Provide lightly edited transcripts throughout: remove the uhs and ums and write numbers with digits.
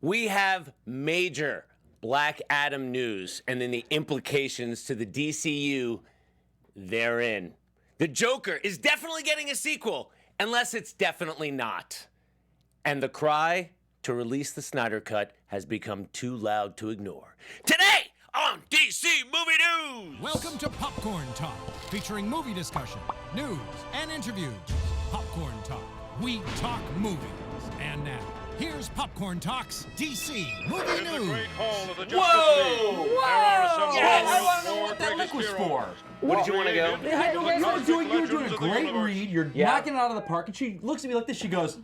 we have major Black Adam news and then the implications to the DCU therein. The Joker is definitely getting a sequel, unless it's definitely not. And the cry to release the Snyder Cut has become too loud to ignore. Today on DC Movie News! Welcome to Popcorn Talk, featuring movie discussion, news, and interviews. Popcorn Talk. We talk movies. And now, here's Popcorn Talk's DC Movie News. Whoa! Yes. I want to know what that lick was for. What did you want to go? You were doing a great read. You're knocking it out of the park. And she looks at me like this. She goes,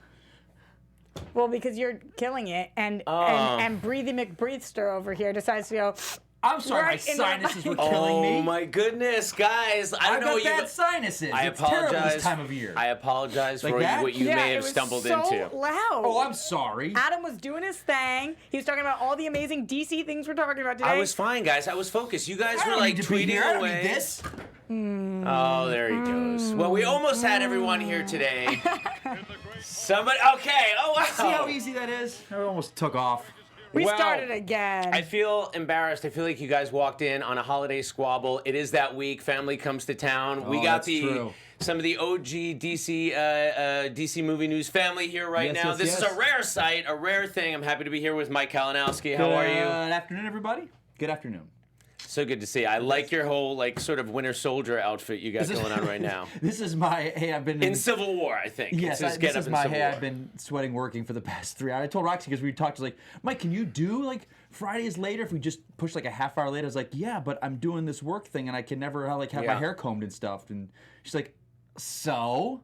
well, because you're killing it, and Breathy McBreathster over here decides to go. I'm sorry, my sinuses were killing me. Oh my goodness, guys! I don't know what bad sinuses. I it's apologize. Terrible this time of year. I apologize for that? what you may have it was stumbled so into. Loud. Oh, I'm sorry. Adam was doing his thing. He was talking about all the amazing DC things we're talking about today. I was fine, guys. I was focused. You guys were like tweeting I don't away. need this. Oh, there he goes. Well, we almost had everyone here today. Somebody. Okay. Oh wow. See how easy that is? I almost took off. We started again. I feel embarrassed. I feel like you guys walked in on a holiday squabble. It is that week. Family comes to town. We got some of the OG DC movie news family here right now. This is a rare sight, a rare thing. I'm happy to be here with Mike Kalinowski. How are you? Good afternoon, everybody. Good afternoon. So good to see you. I like your whole sort of Winter Soldier outfit you got going on right now. This is my I've been in Civil War, I think. Yes, this is my I've been sweating working for the past 3 hours. I told Roxy because we talked. I was like, Mike, can you do Fridays later if we just push a half hour later? I was like, yeah, but I'm doing this work thing and I can never have my hair combed and stuff. And she's like, so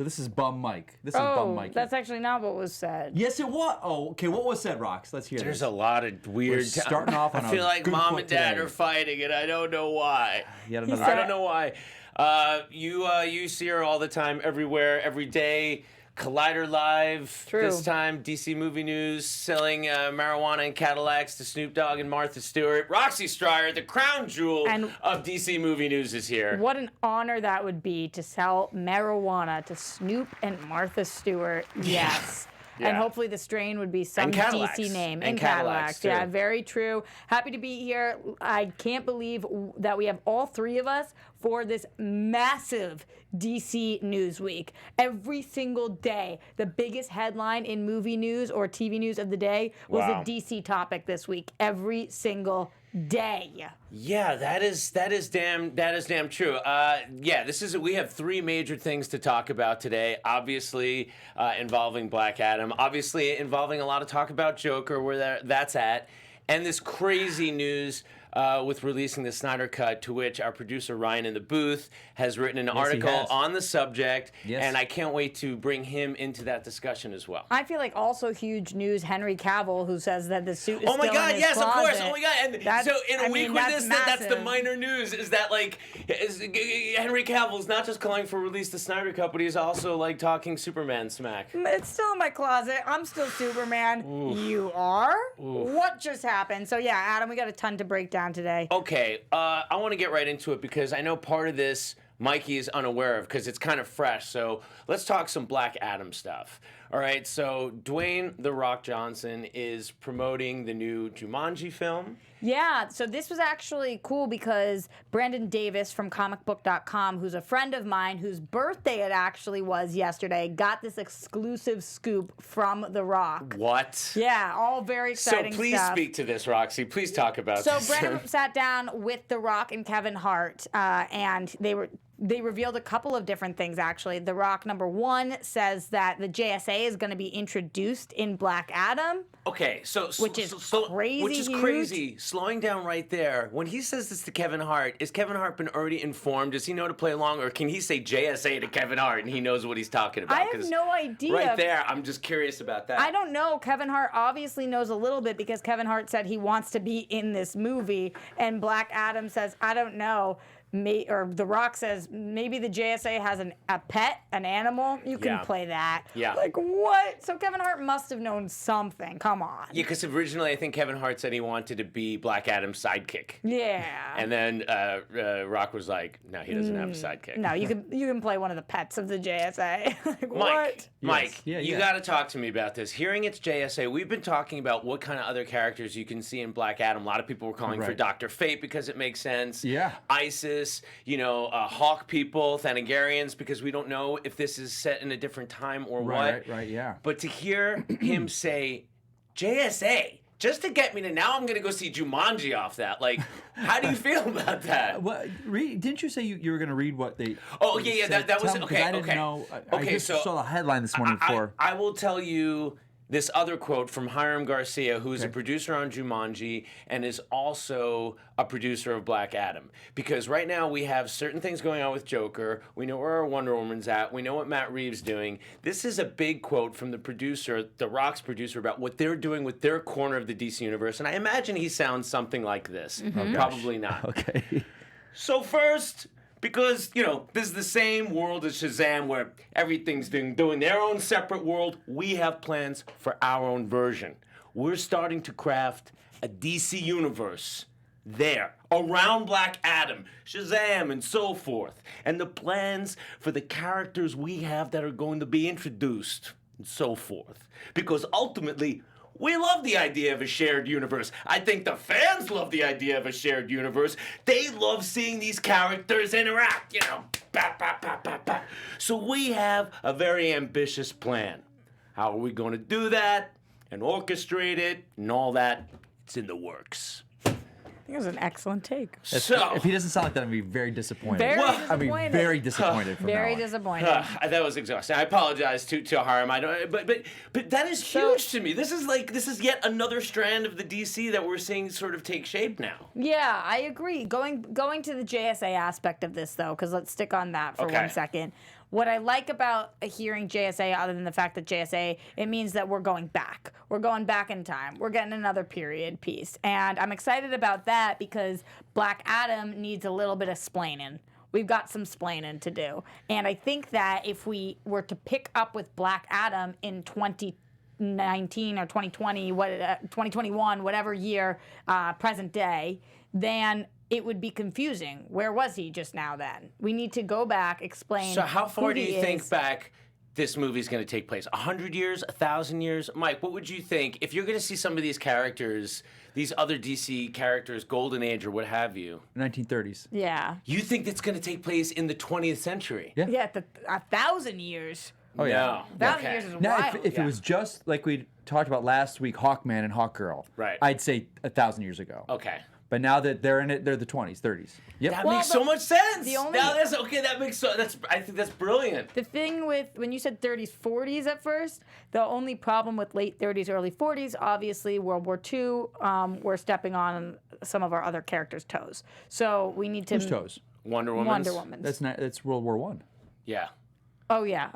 this is bum Mike. This is bum Mike. That's actually not what was said. Yes, it was. Oh, okay. What was said, Rox? Let's hear There's this. a lot of weird. We're starting off on I feel like good mom foot and dad today. are fighting, and I don't know why. I don't know why. You see her all the time, everywhere, every day. Collider Live. True. This time, DC Movie News, selling marijuana and Cadillacs to Snoop Dogg and Martha Stewart. Roxy Stryer, the crown jewel of DC Movie News, is here. What an honor that would be to sell marijuana to Snoop and Martha Stewart. Yes. Yeah. And hopefully the strain would be some DC name. And Cadillacs, too. Yeah, very true. Happy to be here. I can't believe that we have all three of us for this massive DC News Week. Every single day, the biggest headline in movie news or TV news of the day was a DC topic this week. Every single day. Yeah, that is damn true. We have three major things to talk about today. Obviously, involving Black Adam. Obviously, involving a lot of talk about Joker, where that's at, and this crazy news with releasing the Snyder Cut, to which our producer Ryan in the booth has written an article on the subject, and I can't wait to bring him into that discussion as well. I feel like also huge news, Henry Cavill, who says that the suit is still in his closet. Of course. Oh my God, and so in a week with this, that's the minor news, is that Henry Cavill's not just calling for release the Snyder Cut, but he's also talking Superman smack. It's still in my closet. I'm still Superman. Oof. You are? Oof. What just happened? So yeah, Adam, we got a ton to break down today. Okay, I want to get right into it because I know part of this Mikey is unaware of because it's kind of fresh. So let's talk some Black Adam stuff. All right, so Dwayne "The Rock" Johnson is promoting the new Jumanji film. Yeah, so this was actually cool because Brandon Davis from comicbook.com, who's a friend of mine, whose birthday it actually was yesterday, got this exclusive scoop from The Rock. What? Yeah, all very exciting stuff. So please speak to this, Roxy. Please talk about this. So Brandon sat down with The Rock and Kevin Hart, and they revealed a couple of different things, actually. The Rock, number one, says that the JSA is going to be introduced in Black Adam. Okay, which is crazy. Which is crazy. Slowing down right there. When he says this to Kevin Hart, is Kevin Hart been already informed? Does he know to play along, or can he say JSA to Kevin Hart and he knows what he's talking about? I have no idea. Right there, I'm just curious about that. I don't know. Kevin Hart obviously knows a little bit because Kevin Hart said he wants to be in this movie, and Black Adam says, I don't know. or The Rock says maybe the JSA has a pet, an animal. You can play that. Yeah. Like, what? So Kevin Hart must have known something. Come on. Yeah, because originally I think Kevin Hart said he wanted to be Black Adam's sidekick. Yeah. And then Rock was like, no, he doesn't have a sidekick. No, you can play one of the pets of the JSA. Like, what? Mike, Yeah, you yeah. got to talk to me about this. Hearing it's JSA, we've been talking about what kind of other characters you can see in Black Adam. A lot of people were calling for Right. Dr. Fate because it makes sense. Yeah. ISIS, Hawk people, Thanagarians, because we don't know if this is set in a different time or what. Right, yeah. But to hear him say JSA, just to get me to now, I'm going to go see Jumanji off that. Like, how do you feel about that? Well, didn't you say you were going to read what they? Oh, yeah, said? that was Tell me, 'cause okay. I didn't okay. know. I Okay, just so saw the headline this morning before. I will tell you this other quote from Hiram Garcia, who's a producer on Jumanji and is also a producer of Black Adam. Because right now we have certain things going on with Joker. We know where our Wonder Woman's at. We know what Matt Reeves doing. This is a big quote from the producer, The Rock's producer, about what they're doing with their corner of the DC universe. And I imagine he sounds something like this. Probably not. Okay. So first, because, this is the same world as Shazam where everything's doing their own separate world, we have plans for our own version. We're starting to craft a DC universe there, around Black Adam, Shazam, and so forth. And the plans for the characters we have that are going to be introduced, and so forth. Because ultimately, we love the idea of a shared universe. I think the fans love the idea of a shared universe. They love seeing these characters interact, So we have a very ambitious plan. How are we going to do that and orchestrate it and all that? It's in the works. I think it was an excellent take. So, If he doesn't sound like that, I'd be very disappointed. Very I'd be disappointed. very disappointed. From Very now on. disappointed. that was exhausting. I apologize to Hiram. I don't, but that is huge to me. This is yet another strand of the DC that we're seeing sort of take shape now. Yeah, I agree. Going to the JSA aspect of this, though, because let's stick on that for 1 second. What I like about hearing JSA, other than the fact that JSA, it means that we're going back. We're going back in time. We're getting another period piece. And I'm excited about that because Black Adam needs a little bit of splaining. We've got some splaining to do. And I think that if we were to pick up with Black Adam in 2019 or 2020, 2021, whatever year, present day, then it would be confusing. Where was he just now then? We need to go back, explain. So how far who do he you think is. back this movie's going to take place? 100 years? 1,000 years? Mike, what would you think if you're going to see some of these characters, these other DC characters, Golden Age or what have you? 1930s. Yeah. You think that's going to take place in the 20th century? Yeah. Yeah, 1,000 years. Oh yeah. No. 1,000 years is Now, wild. if it was just like we talked about last week, Hawkman and Hawkgirl, Right. I'd say 1,000 years ago. Okay. But now that they're in it, they're the 20s, 30s. Yep. That Well, makes so much sense. the only- Now that's okay. That makes I think that's brilliant. The thing with, when you said 30s, 40s at first, the only problem with late 30s, early 40s, obviously World War II, we're stepping on some of our other characters' toes. So we need to... Whose toes? Wonder Woman. Wonder Woman's. That's World War One. Yeah. Oh, yeah.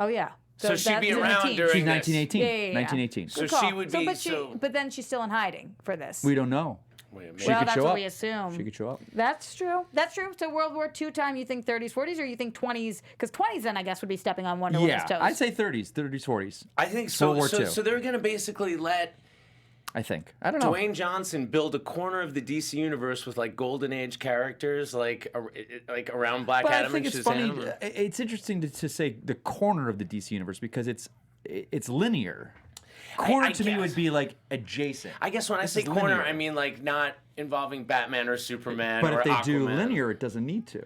So she'd be that's around 19. during She's this. 1918. Yeah. 1918. So Good call. she would be. But then she's still in hiding for this. We don't know. Wait a minute. She well, could that's show what up. we assume. She could show up. That's true. So World War II time, you think 30s, 40s, or you think 20s? Because 20s then, I guess, would be stepping on Wonder Woman's toes. I'd say 30s, 40s. I think so. World War So, II. so they're going to basically let I think. I don't know. Dwayne Johnson build a corner of the DC universe with like Golden Age characters, like around Black But I Adam think and it's Shazam. funny. It's interesting to say the corner of the DC universe because it's linear. Corner I to me guess. would be like adjacent. I guess when I This say is corner, linear. I mean like not involving Batman or Superman But or if they do Aquaman. linear, it doesn't need to.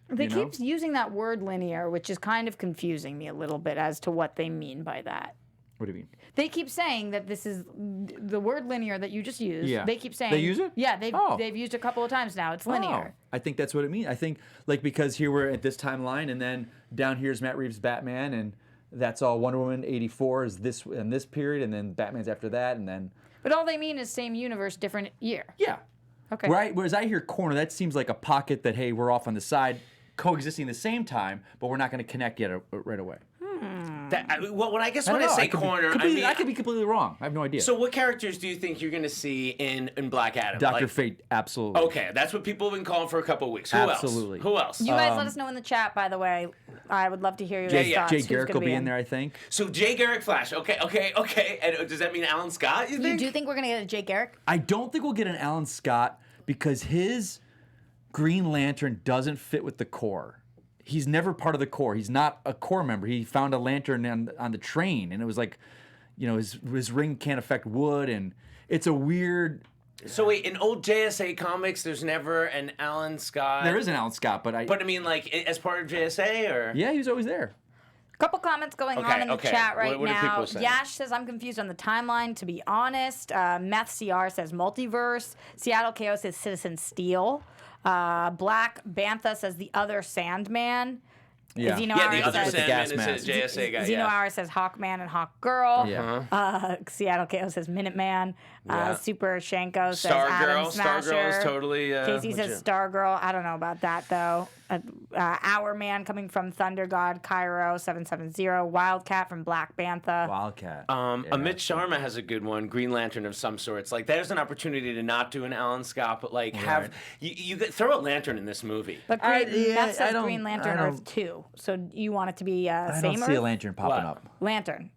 They you know? keep using that word linear, which is kind of confusing me a little bit as to what they mean by that. What do you mean? They keep saying that this is the word linear that you just used. Yeah. They keep saying They use it? Yeah, Oh. they've used it a couple of times now. It's linear. Oh, I think that's what it means. I think because here we're at this timeline, and then down here's Matt Reeves' Batman, and that's all Wonder Woman 84 is this in this period, and then Batman's after that, and then But all they mean is same universe, different year. yeah. Okay. Right. Whereas I hear corner, that seems like a pocket that hey, we're off on the side, coexisting at the same time, but we're not going to connect yet right away. When I guess I when don't I know. say corner, I mean, I could be completely wrong. I have no idea. so what characters do you think you're going to see in Black Adam? Dr. Fate, absolutely. Okay, that's what people have been calling for a couple of weeks. Who Absolutely. else? Who else? You guys let us know in the chat, by the way. I would love to hear your thoughts. Jay Who's Garrick gonna will be in there, I think. So Jay Garrick Flash. Okay. And does that mean Alan Scott? You You think? do think we're going to get a Jake Garrick? I don't think we'll get an Alan Scott because his Green Lantern doesn't fit with the Corps. He's never part of the Corps. He's not a Corps member. He found a lantern on the train, and it was like, his ring can't affect wood, and it's a weird. So wait, in old JSA comics, there's never an Alan Scott. There is an Alan Scott, but But I mean, like as part of JSA, or yeah, he was always there. Couple comments going on in the chat right What are now. people saying? Yash says, I'm confused on the timeline, to be honest. Meth CR says multiverse. Seattle Chaos says Citizen Steel. Black Bantha says the other Sandman. Yeah. Zeno yeah, Hour the other says, gas Sandman is a mask. JSA guy. Zeno Yeah. Hour says Hawkman and Hawkgirl. Yeah. Seattle Chaos says Minuteman. Yeah. Super Shanko says Adam Stargirl. Smasher. Stargirl is totally. Casey says Stargirl. I don't know about that, though. Our Man coming from Thunder God, Cairo 770. Wildcat from Black Bantha. Wildcat. Amit Sharma has a good one, Green Lantern of some sorts. Like, there's an opportunity to not do an Alan Scott, but like have you throw a lantern in this movie. But Meth says Green Lantern I Earth 2. So you want it to be I same don't see a Earth? lantern popping What? up. Lantern.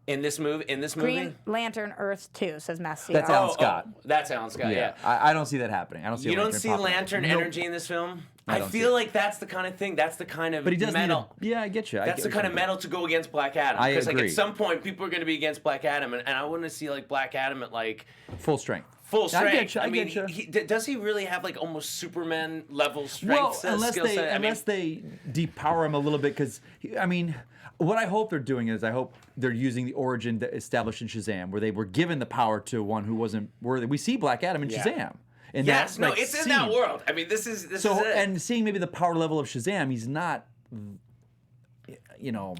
In this movie. Green Lantern Earth 2, says Meth CR. That's Alan Scott. That's Alan Scott. Yeah. I don't see that happening. I don't see. You a don't lantern see popping up. lantern Nope. energy in this film. I I don't see feel it. like that's the kind of thing. That's the kind of But he does metal. need. I get you. That's the kind of metal to go against Black Adam. I Because like agree. at some point people are going to be against Black Adam, and I want to see like Black Adam at like full strength. full strength. I get you. I mean, get you. does he really have like almost Superman level strength? Well, skill set? unless they depower him a little bit, because I mean, what I hope they're doing is I hope they're using the origin that established in Shazam, where they were given the power to one who wasn't worthy. We see Black Adam in Yeah. Shazam. And Yes, that, no, like, it's in that scene. world. I mean, this is So it. and seeing maybe the power level of Shazam, he's not.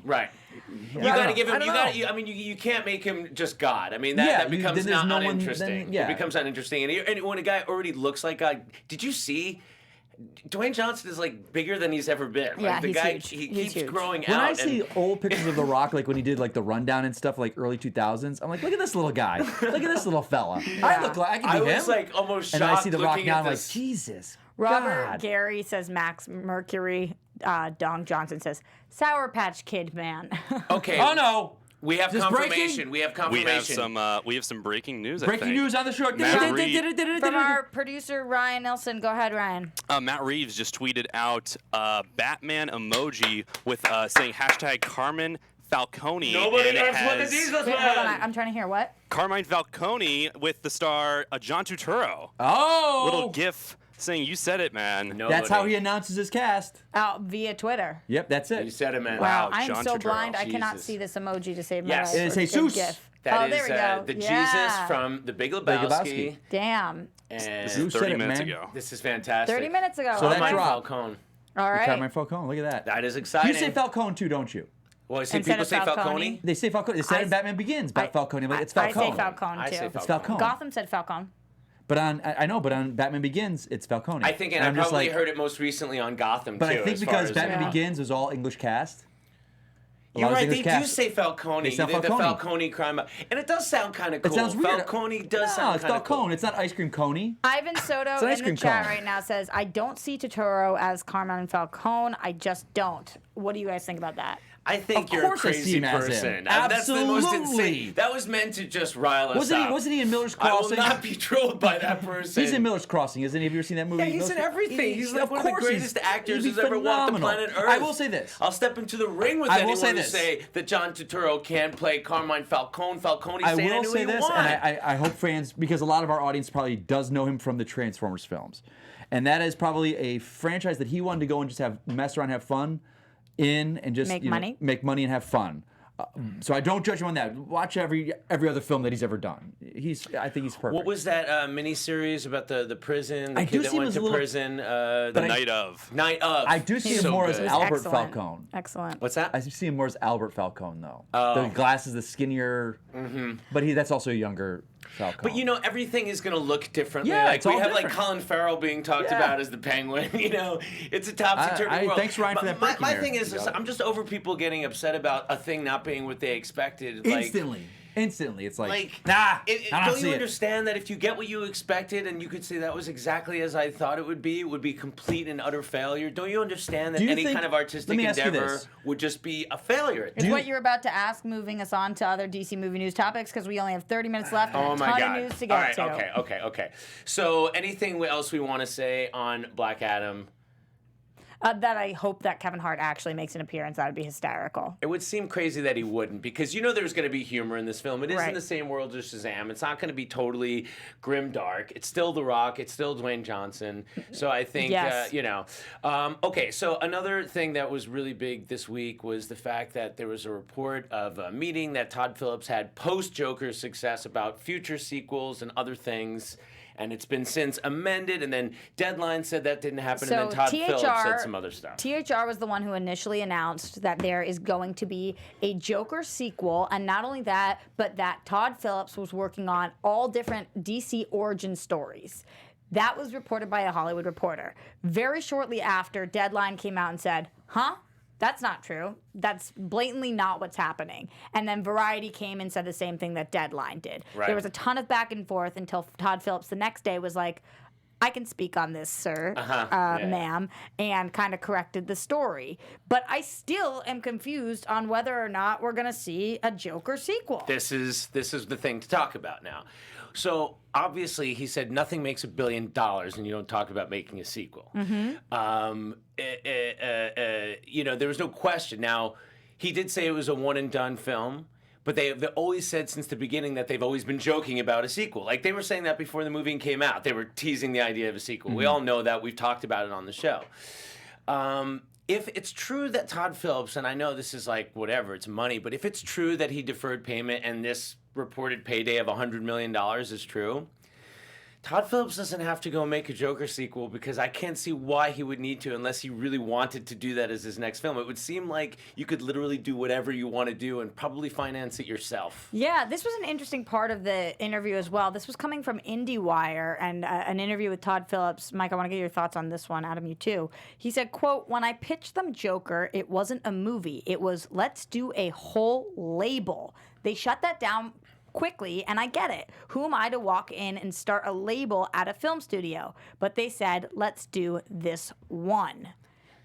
Right. You I got to don't give know. him. I You don't got. know. I mean, you can't make him just God. I mean, that, Yeah, that becomes then there's not no one- uninteresting. then- yeah. It becomes uninteresting. And when a guy already looks like God, did you see? Dwayne Johnson is like bigger than he's ever been. Like, Yeah, the he's guy, huge. he He's keeps huge. growing When out. I see old pictures of The Rock, like when he did like the rundown and stuff, like early 2000s, I'm like, look at this little guy. Look at this little fella. I look like I can I be him. was like almost shocked and I see The Rock looking now, at I'm like, this. Jesus. Robert God. Gary says Max Mercury. Dong Johnson says Sour Patch Kid Man. Okay. Oh no. We have Is this confirmation. breaking? We have We confirmation. have some breaking news. Breaking I think. news on the show. Matt Reeves. From our producer Ryan Nelson. Go ahead, Ryan. Matt Reeves just tweeted out a Batman emoji with saying hashtag Carmen Falcone. Nobody and it asked what the has Jesus Wait, hold on. man. I'm trying to hear what. Carmine Falcone with the star John Turturro. Oh. Little gif saying, "You said it, man." No. That's how Nobody. he announces his cast. Out via Twitter. Yep, that's You it. said it, man. Wow. I'm John so Turturro. blind. I cannot Jesus. see this emoji to save my Yes. life. It is Or Jesus. GIF. That there is we go. the Yeah. Jesus from The Big Big Lebowski. Lebowski. Damn. And This You is said 30 it, minutes man. ago. this is fantastic. 30 minutes ago. So that Carmine dropped. Falcone. All right. Carmine Falcone. Look at that. That is exciting. You say Falcone too, don't you? Well, I see Instead people of say Falcone? Falcone. They say Falcone. They said in Batman Begins, Falcone. I'm like, it's Falcone. I say Falcone I too. say It's Falcone. Gotham said Falcone. But I know, but on Batman Begins, it's Falcone. I think, and I I'm just probably like, heard it most recently on Gotham But too. I think as far because as- Batman Yeah. Begins was all English cast. a You're lot of right. They English do cast. say Falcone. They sound The Falcone. Falcone crime, and it does sound kind of cool. It sounds weird. Falcone does no, sound it's kind of Falcone. cool. It's not ice cream coney. Ivan Soto It's an ice in the cream chat cone. right now says, I don't see Turturro as Carmine Falcone. I just don't. What do you guys think about that? I think Of you're a course I see crazy him as him. person. That's the most Absolutely. insane. That was meant to just rile us Wasn't up. he in Miller's I will Crossing? not be trolled by that person. He's in Miller's Crossing, isn't he? Have you ever seen that movie? Yeah, he's in everything. He's like of one of the course greatest actors he'd who's be ever walked the phenomenal. planet Earth. I will say this. I'll step into the ring with I will anyone say who this. say that John Turturro can't play Carmine Falcone. Falcone I saying will say this, want. and I hope fans, because a lot of our audience probably does know him from the Transformers films, and that is probably a franchise that he wanted to go and just have mess around, have fun in, and just Make you know, money? make money and have fun. So I don't judge him on that. Watch every other film that he's ever done. I think he's perfect. What was that miniseries about the prison? The I kid do that see him went as to a little- prison. The The night of. night of. I do see him So more good. as It was Albert excellent. Falcone. Excellent. What's that? I see him more as Albert Falcone though. Oh. The glasses, the skinnier. But that's also a younger Falcone. But you know, everything is going to look differently. Yeah, like it's we all have different. like Colin Farrell being talked Yeah. about as the Penguin. You know, it's a topsy-turvy world. Thanks, Ryan, for that breaking My there. thing is, I'm just over people getting upset about a thing not being what they expected. Like, Instantly, it's like nah. I don't don't see you it. understand that if you get what you expected and you could say that was exactly as I thought it would be complete and utter failure? Don't you understand that Do you any think- kind of let artistic me ask you endeavor this. would just be a failure? It's what you're about to ask, moving us on to other DC movie news topics because we only have 30 minutes left and Oh a my ton God. of news to get All right, to. okay. So anything else we want to say on Black Adam? That I hope that Kevin Hart actually makes an appearance. That would be hysterical. It would seem crazy that he wouldn't, because you know there's going to be humor in this film. It is in Right. the same world as Shazam. It's not going to be totally grim dark. It's still The Rock. It's still Dwayne Johnson. So I think, Yes. you know. Okay, so another thing that was really big this week was the fact that there was a report of a meeting that Todd Phillips had post-Joker's success about future sequels and other things. And it's been since amended, and then Deadline said that didn't happen, and then Todd Phillips said some other stuff. THR was the one who initially announced that there is going to be a Joker sequel, and not only that, but that Todd Phillips was working on all different DC origin stories. That was reported by a Hollywood Reporter. Very shortly after, Deadline came out and said, huh? That's not true. That's blatantly not what's happening. And then Variety came and said the same thing that Deadline did. Right. There was a ton of back and forth until Todd Phillips the next day was like, I can speak on this, sir, ma'am, and kind of corrected the story. But I still am confused on whether or not we're going to see a Joker sequel. This is the thing to talk about now. So obviously, he said nothing makes $1 billion, and you don't talk about making a sequel. You know, there was no question. Now, he did say it was a one and done film. But they've always said since the beginning that they've always been joking about a sequel. Like, they were saying that before the movie came out. They were teasing the idea of a sequel. We all know that. We've talked about it on the show. If it's true that Todd Phillips, and I know this is like whatever, it's money, but if it's true that he deferred payment and this reported payday of $100 million is true, Todd Phillips doesn't have to go make a Joker sequel, because I can't see why he would need to unless he really wanted to do that as his next film. It would seem like you could literally do whatever you want to do and probably finance it yourself. Yeah, this was an interesting part of the interview as well. This was coming from IndieWire and an interview with Todd Phillips. Mike, I want to get your thoughts on this one. Adam, you too. He said, quote, when I pitched them Joker, it wasn't a movie. It was, let's do a whole label. They shut that down quickly, and I get it. Who am I to walk in and start a label at a film studio? But they said, let's do this one.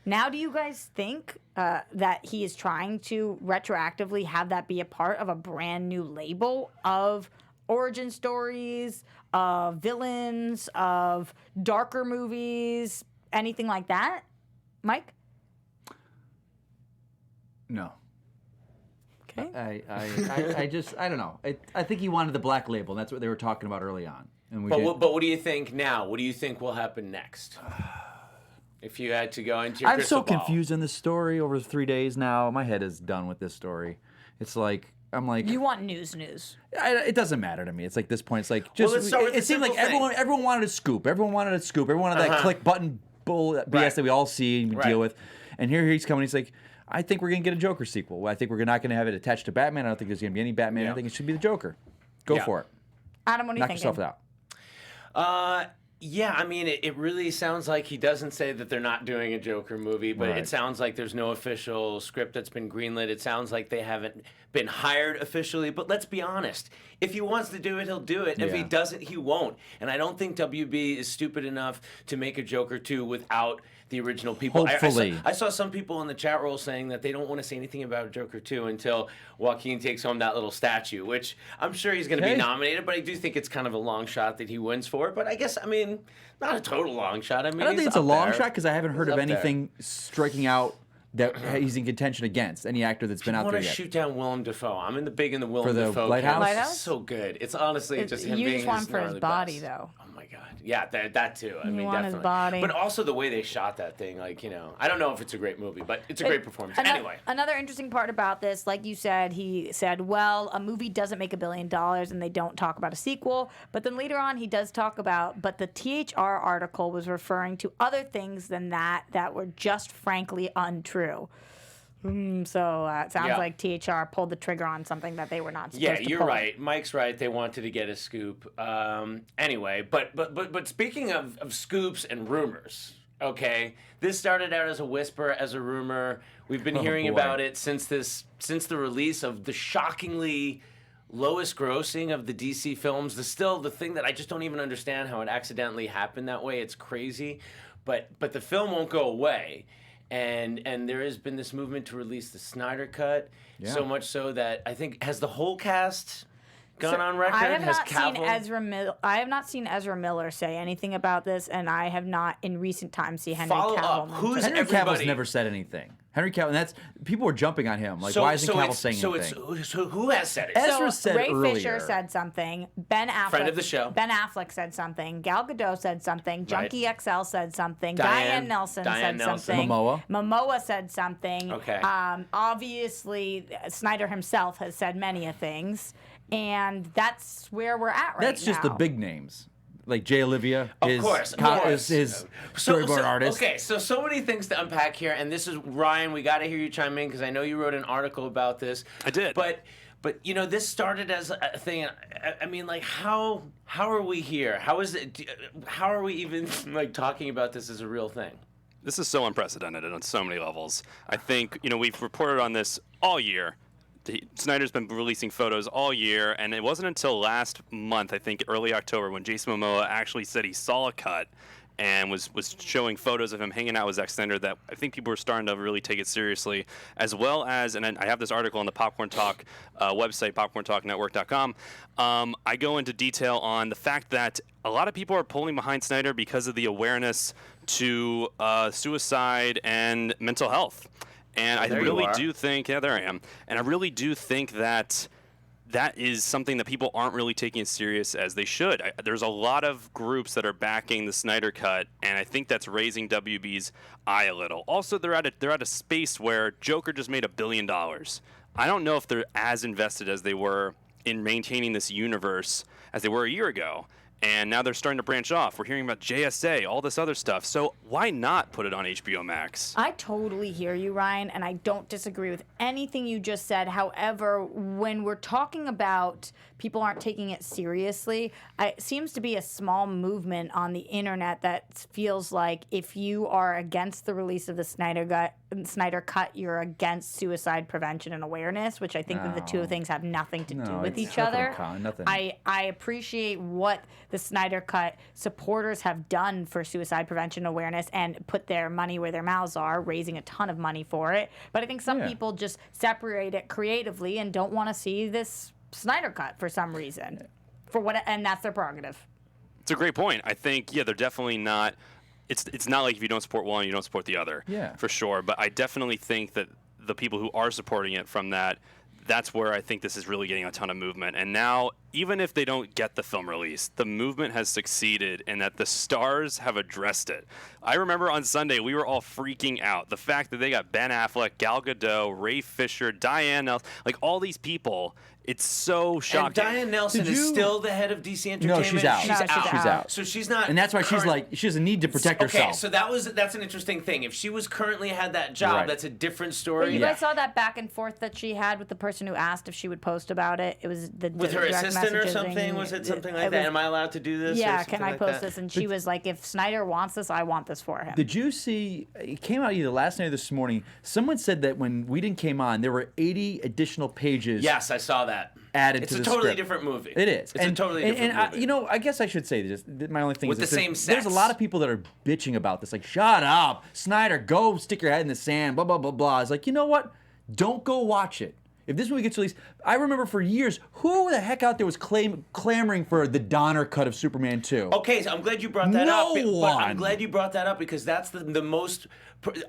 Now, do you guys think that he is trying to retroactively have that be a part of a brand new label of origin stories, of villains, of darker movies, anything like that? Mike? No. Okay. I don't know. I think he wanted the black label, and that's what they were talking about early on. And we But did. what do you think now? What do you think will happen next? If you had to go into your I'm so crystal ball. confused in this story over 3 days now. My head is done with this story. It's like, I'm like, You want news. it doesn't matter to me. It's like this point. It's like just let's start with it the seemed like simple thing. everyone wanted a scoop. Everyone wanted a scoop. Everyone wanted that click button bull BS Right. that we all see and Right. deal with. And here he's coming. He's like, I think we're gonna get a Joker sequel. I think we're not gonna have it attached to Batman. I don't think there's gonna be any Batman. Yeah. I think it should be the Joker. Go Yeah. for it. Adam, what do you Knock think? yourself out. Yeah, I mean, it really sounds like he doesn't say that they're not doing a Joker movie, but Right. it sounds like there's no official script that's been greenlit. It sounds like they haven't been hired officially, but let's be honest. If he wants to do it, he'll do it. If he Yeah. doesn't, he won't. And I don't think WB is stupid enough to make a Joker 2 without the original people. Hopefully. I saw some people in the chat roll saying that they don't want to say anything about Joker 2 until Joaquin takes home that little statue, which I'm sure he's going to Hey. be nominated, but I do think it's kind of a long shot that he wins for it. But I guess, I mean, not a total long shot. I mean, I don't he's think it's a up long there. shot because I haven't heard He's of up there. anything striking out that he's in contention against any actor that's been I out want there to yet. shoot down Willem Dafoe. I'm in the Willem For the Dafoe Lighthouse? camp. Lighthouse? So good. It's honestly just him you being just want his him for his gnarly body, best. though. Oh my god. Yeah, that too. I mean, want his definitely. body. But also the way they shot that thing, like, you know, I don't know if it's a great movie, but it's a great performance. Anyway. Another interesting part about this, like you said, he said, well, a movie doesn't make $1 billion and they don't talk about a sequel. But then later on, he does talk about, but the THR article was referring to other things than that were just frankly untrue. So it sounds Yeah. like THR pulled the trigger on something that they were not supposed Yeah, to you're pull. right. Mike's right. They wanted to get a scoop. Anyway, but speaking of scoops and rumors, okay, this started out as a whisper, as a rumor. We've been hearing boy. about it since the release of the shockingly lowest grossing of the DC films. The thing that I just don't even understand how it accidentally happened that way. It's crazy, but the film won't go away. And there has been this movement to release the Snyder Cut, so much so that I think has the whole cast gone on record. I have has not seen Cavill I have not seen Ezra Miller say anything about this, and I have not in recent times seen Henry Follow Cavill. up. mention Who's it. Henry Cavill's everybody? never said anything. Henry Cavill, and that's people were jumping on him. Like, why isn't Cavill saying anything? So who has said it? Ezra So said Ray earlier. Fisher said something. Ben Affleck. Friend of the show. Ben Affleck said something. Gal Gadot said something. Right. Junkie XL said something. Diane Diane Nelson said Nelson. something. Momoa. Momoa said something. Okay. Obviously, Snyder himself has said many a things, and that's where we're at right That's just the now. big names. Like Jay Olivia, Of course, of course. his storyboard artist. Okay, so many things to unpack here, and this is Ryan. We got to hear you chime in because I know you wrote an article about this. I did. But you know, this started as a thing. I mean, like, how are we here? How is it? How are we even like talking about this as a real thing? This is so unprecedented on so many levels. I think, we've reported on this all year. Snyder's been releasing photos all year, and it wasn't until last month, I think early October, when Jason Momoa actually said he saw a cut and was showing photos of him hanging out with Zack Snyder, that I think people were starting to really take it seriously, as well as, and I have this article on the Popcorn Talk website, popcorntalknetwork.com. I go into detail on the fact that a lot of people are pulling behind Snyder because of the awareness to suicide and mental health. And I there you really are. do think, yeah, there I am. And I really do think that that is something that people aren't really taking as serious as they should. There's a lot of groups that are backing the Snyder Cut, and I think that's raising WB's eye a little. Also, they're at a space where Joker just made $1 billion. I don't know if they're as invested as they were in maintaining this universe as they were a year ago. And now they're starting to branch off. We're hearing about JSA, all this other stuff. So why not put it on HBO Max? I totally hear you, Ryan, and I don't disagree with anything you just said. However, when we're talking about people aren't taking it seriously, it seems to be a small movement on the internet that feels like if you are against the release of the Snyder Cut, you're against suicide prevention and awareness, which I think that the two things have nothing to do with it's each other. nothing. I appreciate what the Snyder Cut supporters have done for suicide prevention awareness and put their money where their mouths are, raising a ton of money for it. But I think some people just separate it creatively and don't want to see this Snyder Cut for some reason. And that's their prerogative. It's a great point. I think, they're definitely not. It's not like if you don't support one, you don't support the other. Yeah. For sure. But I definitely think that the people who are supporting it from that's where I think this is really getting a ton of movement. And now, even if they don't get the film released, the movement has succeeded in that the stars have addressed it. I remember on Sunday, we were all freaking out. The fact that they got Ben Affleck, Gal Gadot, Ray Fisher, Diane Nelson, like all these people, it's so shocking. And Diane Nelson Did is you- still the head of DC Entertainment. she's out. No, she's She's out. So she's not. And that's why she's current- like, she doesn't need to protect Okay, herself. so that's an interesting thing. If she was currently had that job, Right. that's a different But story. you guys saw that back and forth that she had with the person who asked if she would post about it. It was the With her direct assistant or messaging. something? Was it something like It that? was- Am I allowed to do this? or Yeah, something can I like post that? this? And she was like, if Snyder wants this, I want this for him. Did you see, it came out either last night or this morning, someone said that when Whedon came on, there were 80 additional pages Yes, I saw that. added It's to a the totally script. different movie. It is. It's a totally different movie. I guess I should say this. My only thing With is the this, same there's a sex. lot of people that are bitching about this. Like, shut up, Snyder, go stick your head in the sand, blah, blah, blah, blah. It's like, you know what? Don't go watch it. If this movie gets released, I remember for years, who the heck out there was clamoring for the Donner cut of Superman 2? Okay, so I'm glad you brought that No up. But I'm one. glad you brought that up because that's the most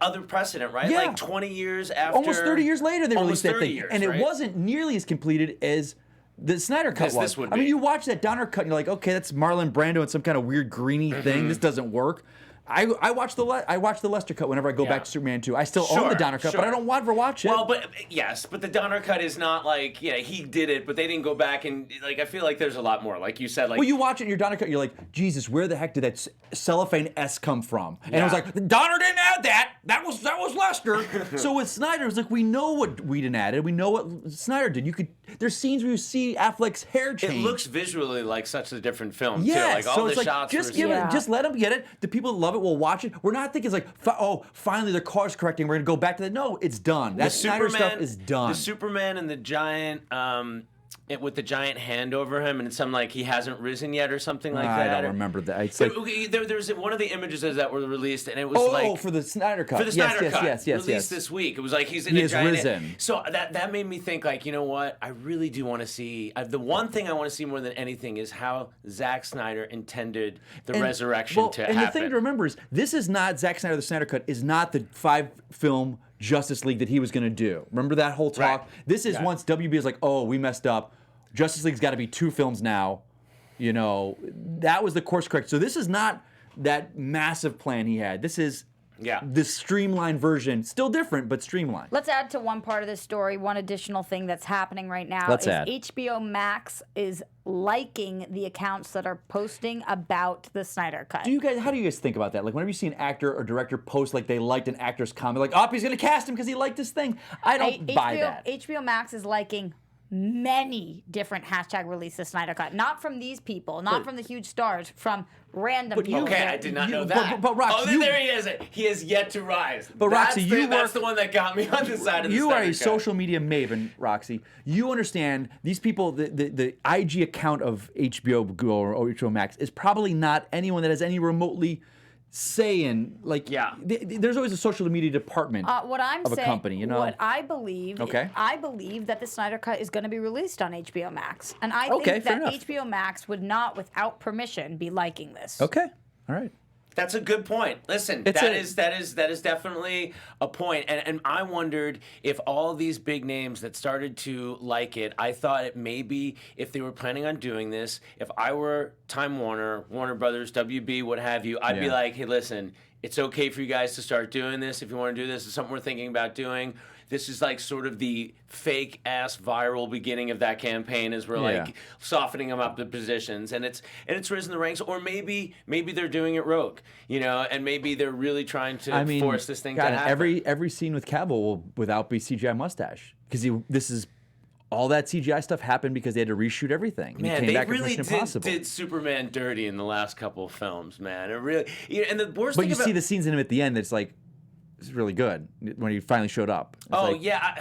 other precedent, right? Yeah. Like 20 years after. Almost 30 years later, they almost released that 30 thing. years, And right? it wasn't nearly as completed as the Snyder cut As was. this would I mean, be. you watch that Donner cut and you're like, okay, that's Marlon Brando and some kind of weird greeny thing. This doesn't work. I watch the Lester cut whenever I go back to Superman 2. I still own Sure, the Donner cut, sure. but I don't ever watch it. Well, but yes, but the Donner cut is not like, yeah, he did it, but they didn't go back and like. I feel like there's a lot more. Like you said, like well, you watch it in your Donner cut, you're like, Jesus, where the heck did that cellophane S come from? And it was Yeah. like, Donner didn't add that. That was Lester. So with Snyder, it's like we know what Whedon added. We know what Snyder did. There's scenes where you see Affleck's hair change. it looks visually like such a different film Yeah, too. Like all so the it's like shots. just were give Yeah. it, just let them get it. The people that love it will watch it. We're not thinking it's like, oh, finally the course correcting. We're gonna go back to that. No, it's done. That Snyder stuff is done. The Superman and the giant, with the giant hand over him, and it's something like he hasn't risen yet or something like I that. don't remember that. It's like, There's one of the images that were released, and it was oh, like for the Snyder cut. for the Snyder cut yes, released this week. It was like he's in He a has giant. risen. So that made me think like, you know what? I really do want to see. The one thing I want to see more than anything is how Zack Snyder intended the resurrection to and happen. the thing to remember is this is not Zack Snyder. The Snyder cut is not the 5-film Justice League that he was going to do. Remember that whole talk? Right. This is once WB is like, oh, we messed up. Justice League's got to be 2 films now. You know, that was the course correct. So this is not that massive plan he had. This is the streamlined version. Still different, but streamlined. Let's add to one part of this story. One additional thing that's happening right now Let's is add. HBO Max is liking the accounts that are posting about the Snyder Cut. How do you guys think about that? Like, whenever you see an actor or director post like they liked an actor's comment, like, oh, he's going to cast him because he liked this thing. I don't buy that. HBO Max is liking many different hashtag release the Snyder Cut. Not from these people, not from the huge stars, from random people. Okay, I did not know but- that. but Rox, oh, there he is. He has yet to rise. But Roxy, that's the one that got me on the side of the You are Snyder a Cut. social media maven, Roxy. You understand these people, the IG account of HBO Go or HBO Max is probably not anyone that has any remotely say in, like, there's always a social media department What I'm of a saying, company, you know? what I believe, Okay. I believe that the Snyder Cut is going to be released on HBO Max, and I Okay, think fair that enough. HBO Max would not, without permission, be liking this. Okay, all right. That's a good point. Listen, that is definitely a point. And I wondered if all these big names that started to like it, I thought it maybe if they were planning on doing this, if I were Time Warner, Warner Brothers, WB, what have you, I'd be like, hey, listen, it's okay for you guys to start doing this. If you want to do this, it's something we're thinking about doing. This is like sort of the fake ass viral beginning of that campaign as we're like softening them up the positions, and it's risen the ranks. Or maybe they're doing it rogue, you know, and maybe they're really trying to force this thing to happen. Every scene with Cavill will without be CGI mustache because this is all that CGI stuff happened because they had to reshoot everything. And Man, he came they back really Mission Impossible. did Superman dirty in the last couple of films, man. It really, and the worst But thing you about see the scenes in him at the end that's like, it's really good when he finally showed up. It's Oh like, yeah,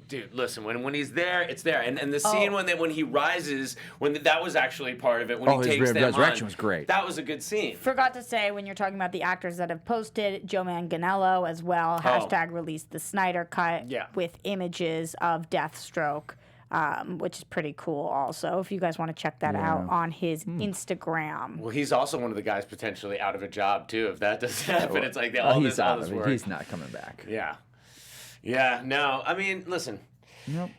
dude. Listen, when he's there, it's there, and the scene when he rises, that was actually part of it. When he his takes them resurrection on, was great. That was a good scene. Forgot to say, when you're talking about the actors that have posted, Joe Manganello as well, hashtag release the Snyder Cut with images of Deathstroke, which is pretty cool also, if you guys want to check that out on his Instagram. Well, he's also one of the guys potentially out of a job too. If that doesn't happen, it's like all this work. He's not coming back. Yeah. No, I mean, listen. Nope.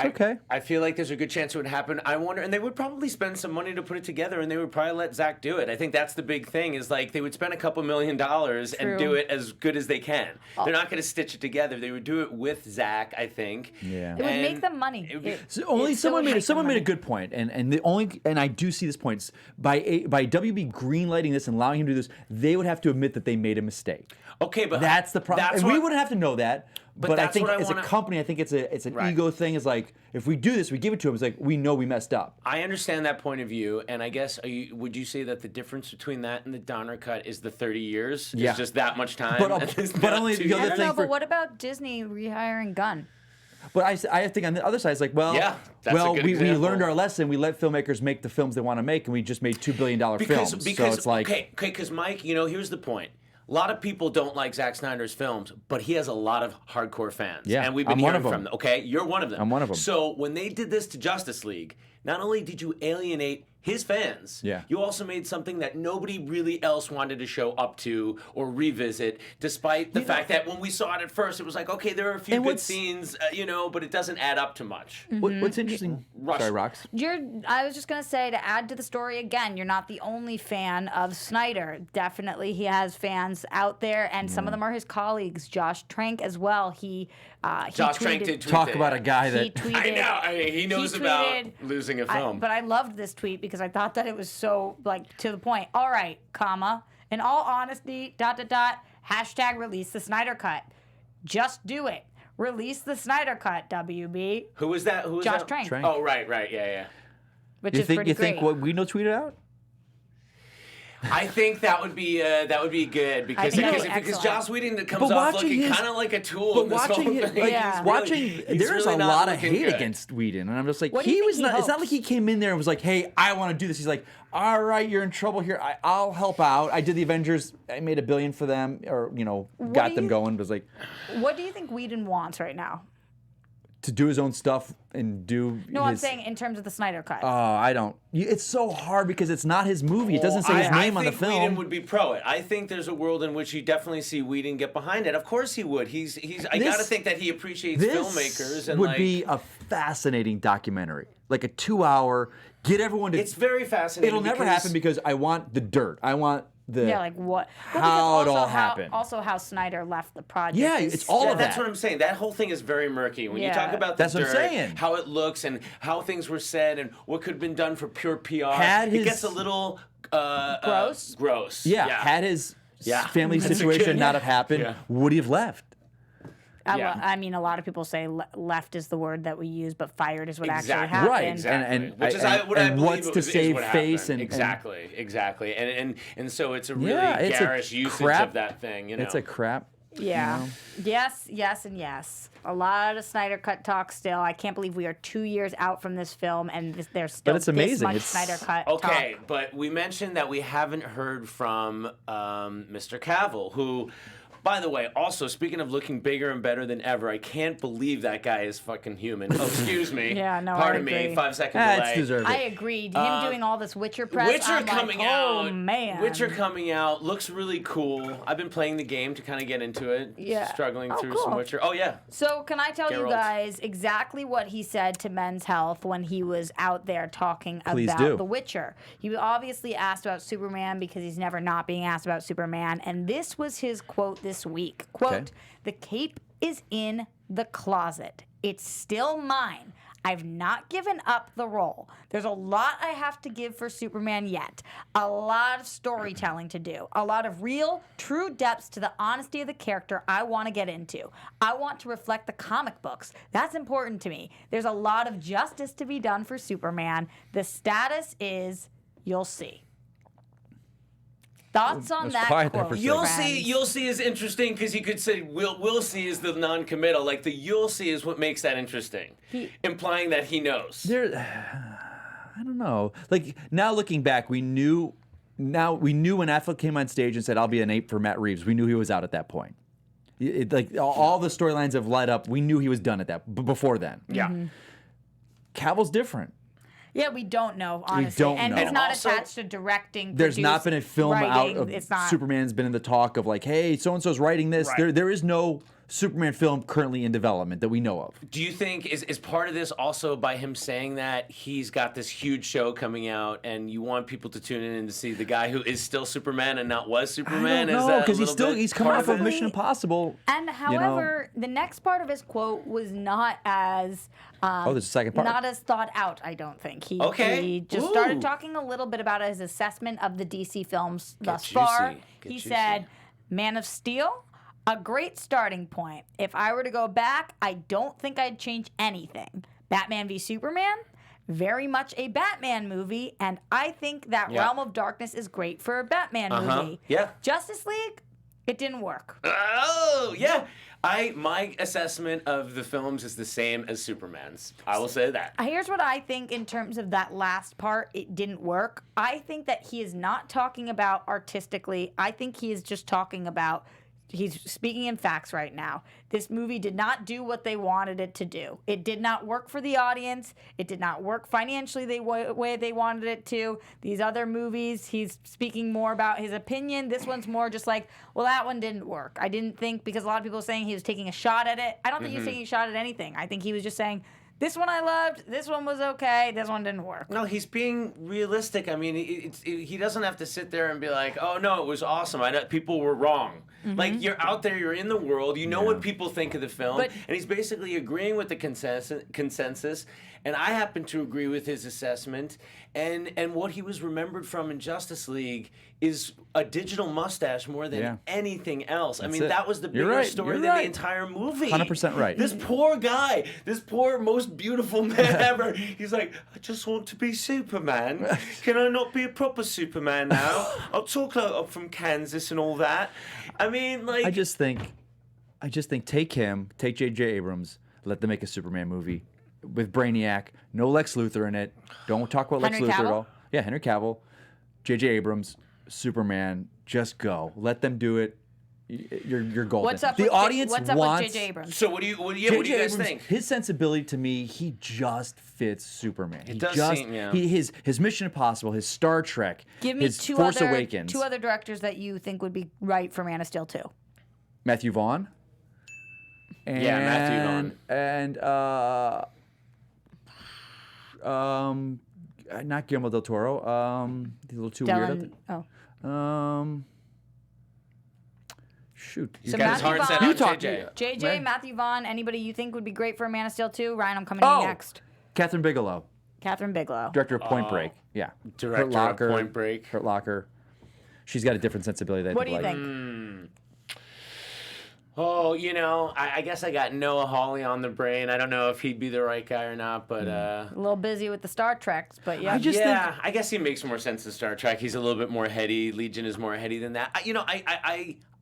Okay. I feel like there's a good chance it would happen. I wonder, and they would probably spend some money to put it together, and they would probably let Zach do it. I think that's the big thing is like they would spend a couple $1 million and do it as good as they can. They're not going to stitch it together. They would do it with Zach, I think. Yeah. It would make them money. Someone made a good point, and I do see this point by WB greenlighting this and allowing him to do this, they would have to admit that they made a mistake. Okay, but that's the problem, and we wouldn't have to know that. But I think as a company, I think it's an ego thing. It's like if we do this, we give it to them. It's like we know we messed up. I understand that point of view, and I guess would you say that the difference between that and the Donner Cut is the 30 years? Yeah. It's just that much time. But only the other I don't thing know, but what about Disney rehiring Gunn? But I think on the other side, it's like, well, we learned our lesson. We let filmmakers make the films they want to make, and we just made $2 billion films. So it's like, because Mike, here's the point. A lot of people don't like Zack Snyder's films, but he has a lot of hardcore fans. Yeah, and we've been I'm one hearing of from them. Okay, you're one of them. I'm one of them. So when they did this to Justice League, not only did you alienate his fans, you also made something that nobody really else wanted to show up to or revisit, despite the fact that when we saw it at first, it was like, okay, there are a few good scenes, but it doesn't add up to much. What's interesting? Sorry, Rox. I was just going to say, to add to the story again, you're not the only fan of Snyder. Definitely he has fans out there, and some of them are his colleagues. Josh Trank as well. Josh Trank did tweet talk about a guy that... He tweeted, I know. I mean, he knows about losing a film. But I loved this tweet because I thought that it was so, to the point. All right, comma. In all honesty, ... hashtag release the Snyder Cut. Just do it. Release the Snyder Cut, WB. Who was that? Who was Josh that? Trank. Oh, right, yeah. Which is pretty great. You think what Whedon tweeted out? I think that would be good because Joss Whedon comes off looking kind of like a tool in this whole thing. There's a lot of hate against Whedon, and I'm just like, it's not like he came in there and was like, hey, I want to do this. He's like, all right, you're in trouble here. I'll help out. I did the Avengers. I made $1 billion for them, or got them going. But was like, what do you think Whedon wants right now? To do his own stuff and do. I'm saying in terms of the Snyder Cut. Oh, I don't. It's so hard because it's not his movie. It doesn't say his name on the film. I think Whedon would be pro it. I think there's a world in which you definitely see Whedon get behind it. Of course he would. I gotta think that he appreciates filmmakers. And would be a fascinating documentary, like a 2-hour. Get everyone to. It's very fascinating. It'll never happen because I want the dirt. I want. Like what? How it all happened. Also, how Snyder left the project. Yeah, it's all of that. That's what I'm saying. That whole thing is very murky. When you talk about the dirt, what I'm saying. How it looks and how things were said and what could have been done for pure PR, it gets a little gross. Gross. Yeah. Had his family situation not have happened, would he have left? I mean, a lot of people say left is the word that we use, but fired is what actually happened. Right, exactly. Which is what I believe what's to save face and exactly. And so it's a really garish usage of that thing. It's a crap. Yeah. Yes, and yes. A lot of Snyder Cut talk still. I can't believe we are 2 years out from this film, and there's still this much Snyder Cut talk. Okay, but we mentioned that we haven't heard from Mr. Cavill, who... By the way, also, speaking of looking bigger and better than ever, I can't believe that guy is fucking human. Oh, excuse me. Pardon me, 5 second delay. It's deserved. I agreed. Him doing all this Witcher press, oh, man. Witcher coming out, looks really cool. I've been playing the game to kind of get into it. Yeah. Struggling through some Witcher. Oh, yeah. So can I tell you guys exactly what he said to Men's Health when he was out there talking about The Witcher? He was obviously asked about Superman because he's never not being asked about Superman, and this was his quote this week. Quote, "The cape is in the closet. It's still mine. I've not given up the role. There's a lot I have to give for Superman yet. A lot of storytelling to do. A lot of real, true depths to the honesty of the character I want to get into. I want to reflect the comic books. That's important to me. There's a lot of justice to be done for Superman. The status is, you'll see." Thoughts on that quote? You'll see is interesting because you could say we'll see is the non-committal. Like the you'll see is what makes that interesting, implying that he knows. I don't know. Like now looking back, we knew when Affleck came on stage and said, "I'll be an ape for Matt Reeves." We knew he was out at that point. All the storylines have led up. We knew he was done at that before then. Yeah. Cavill's different. Yeah, we don't know, honestly. And he's not attached to directing, There's not been a film writing, out of Superman's been in the talk of like, hey, so-and-so's writing this. Right. There is no Superman film currently in development that we know of. Do you think, is part of this also by him saying that he's got this huge show coming out and you want people to tune in and to see the guy who is still Superman and not was Superman? I don't know, because he's coming off of Mission Impossible. And however, the next part of his quote was not as... there's a second part. Not as thought out, I don't think. He just started talking a little bit about his assessment of the DC films thus far. He said, Man of Steel, a great starting point. If I were to go back, I don't think I'd change anything. Batman v Superman, very much a Batman movie, and I think that Realm of Darkness is great for a Batman movie. Yeah. Justice League, it didn't work. Oh, yeah. My assessment of the films is the same as Superman's. I will say that. Here's what I think in terms of that last part, it didn't work. I think that he is not talking about artistically. I think he is just talking about he's speaking in facts right now. This movie did not do what they wanted it to do. It did not work for the audience. It did not work financially the way they wanted it to. These other movies, he's speaking more about his opinion. This one's more just like, well, that one didn't work. I didn't think, because a lot of people are saying he was taking a shot at it. I don't think he was taking a shot at anything. I think he was just saying, this one I loved, this one was okay, this one didn't work. No, he's being realistic. I mean, he doesn't have to sit there and be like, oh, no, it was awesome. I know people were wrong. Like, you're out there, you're in the world, you know what people think of the film, and he's basically agreeing with the consensus, and I happen to agree with his assessment, and what he was remembered from in Justice League is a digital mustache more than anything else. That's I mean, that was the bigger story than the entire movie. 100% right. This poor guy, this poor, most beautiful man ever, he's like, I just want to be Superman. Can I not be a proper Superman now? I'll talk like I'm from Kansas and all that. I mean, like... I just think take him, take J.J. Abrams, let them make a Superman movie with Brainiac, no Lex Luthor in it. Don't talk about Lex Luthor at all. Yeah, Henry Cavill, J.J. Abrams, Superman, just go. Let them do it. You're golden. What's up the with audience what's up wants, with J.J. Abrams? So what do you guys think? His sensibility to me, he just fits Superman. It does seem, yeah. His Mission Impossible, his Star Trek, Give me his Force Awakens. two other directors that you think would be right for Man of Steel 2. Matthew Vaughn. And, Matthew Vaughn. And not Guillermo del Toro. He's a little too weird. Shoot. He's So got his Matthew heart set Vaughn- on You talk- JJ. JJ, Right. Matthew Vaughn, anybody you think would be great for Man of Steel 2? Ryan, I'm coming to you next. Catherine Bigelow, Catherine Bigelow. director of Point Break. Yeah. Director Hurt Locker, of Point Break. Hurt Locker. She's got a different sensibility than What do you like. think? Oh, you know, I guess I got Noah Hawley on the brain. I don't know if he'd be the right guy or not, but A little busy with the Star Treks, but yeah. I guess he makes more sense in Star Trek. He's a little bit more heady. Legion is more heady than that.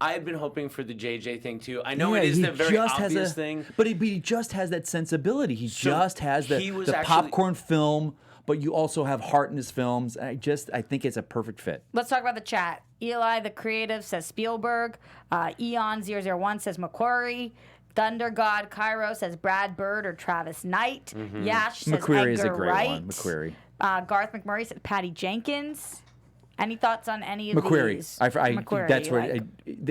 I've been hoping for the JJ thing too. I know it is the very obvious thing, but he just has that sensibility. He just has the popcorn film, but you also have heart in his films. I think it's a perfect fit. Let's talk about the chat. Eli, the creative, says Spielberg. Eon001 says McQuarrie. Thunder God Cairo says Brad Bird or Travis Knight. Yash says McQuarrie Edgar is a great Wright. one. McQuarrie. Garth McMurray said Patty Jenkins. Any thoughts on any of McQuarrie. these? McQuarrie. That's you where like.